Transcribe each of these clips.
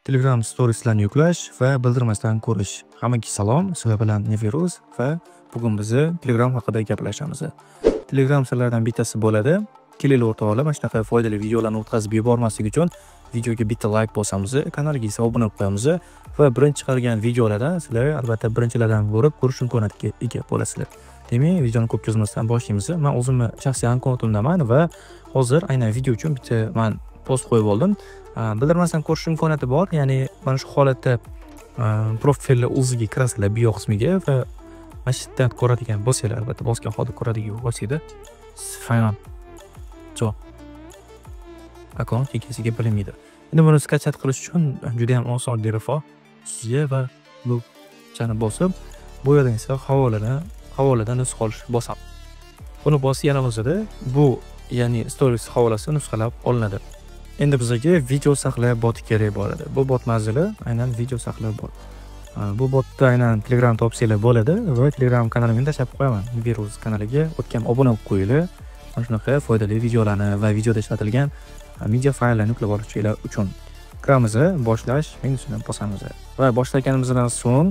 Telegram storieslarni yuklash va bildirmasdan ko'rish. Hammaga salom, sizlar bilan Neviruz va bugun biz Telegram haqida gaplashamiz. Telegram sirlaridan bittasi bo'ladi. Kelinglar o'rtoqlar, mana shunaqa foydali videolarni o'tkazib yubormaslik uchun videoga bitta like bosamiz, kanalga esa obuna qo'yamiz va birinchi chiqargan videolardan sizlar albatta birinchilardan ko'rib ko'rish imkoniyatiga ega bo'lasizlar. Demak, videoni ko'p cho'zmasdan boshlaymiz. Men o'zimni shaxsiy akkauntimdaman va hozir aynan video uchun bitta men post qo'yib oldim. Bildirmasdan ko'rish imkoniyati bor. Ya'ni mana shu holatda profilni o'ziga kirasizlar bio qismiga va mana shu yerdan ko'radigan bo'lsanglar, albatta bosgan holda ko'radigan bo'lsanglar, fayon jo akkaunt ikkisiga bilinmaydi. Endi buni skachat qilish uchun juda ham oson derifo sizga va bu chani bosib, bu yerdan esa havoladan nusxa olish bosamiz. Buni bosgan bo'lsada bu ya'ni stories havolasi nusxalab olinadi. Endi bizga video saqlab bot kerak bo'ladi. Bu bot manzili aynan video saqlab bot. Bu botda aynan Telegram topsanglar bo'ladi va Telegram kanalimni tashlab qo'yaman. Virus kanaliga o'tgan obuna bo'lib qo'yinglar. Mana shunaqa foydali videolarni va videoda ishlatilgan media fayllarni yuklab olishinglar uchun. Kiramiz, boshlash menusini bosamiz. Va boshlaganimizdan so'ng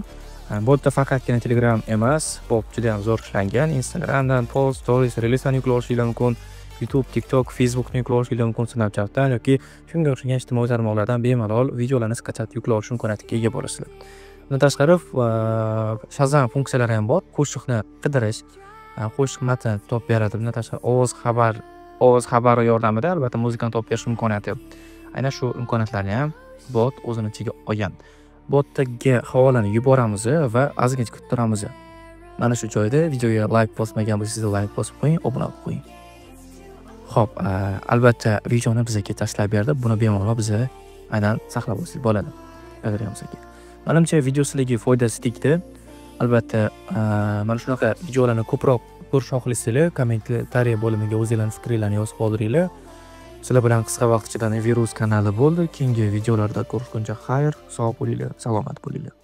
botda faqatgina Telegram emas, bot juda ham zo'r ishlangan. Instagramdan post, stories, reelslarni yuklab olishinglar mumkin. YouTube, TikTok, Facebookni yuklab olishinglar mumkin, Snapchatdan yoki shunga o'xshagan ijtimoiy tarmoqlardan bemalol videolarni skachat yuklab olish imkoniyatiga ega bo'lasizlar. Bundan tashqari Shazam funksiyalari ham bor. Qo'shiqni qidirish, qo'shiq matn topib beradi. Bundan tashqari ovoz xabari yordamida albatta muzikani topib berish imkoniyati. Aynan shu imkoniyatlarni ham bot o'zini ichiga olgan. Botga havolani yuboramiz va ozgincha kutib turamiz. Mana shu joyda videoga like bosmagan bo'lsangiz, like bosib qo'ying, obuna bo'lib qo'ying. Xo'p, albatta videoni bizga tashlab berdi. Buni bemalol biz aynan saqlab olsak bo'ladi. Qadriyamizga. Menimcha video sizlarga foydasi tegdi. Albatta, mana shunaqa videolarni ko'proq ko'rish xohlaysanglar, kommentariya bo'limiga o'zingizlarning fikringizni yozib qoldiringlar. Sizlar bilan qisqa vaqt ichida Virus kanali bo'ldi. Keyingi videolarda ko'rishguncha xayr, sog' bo'linglar, salomat bo'linglar.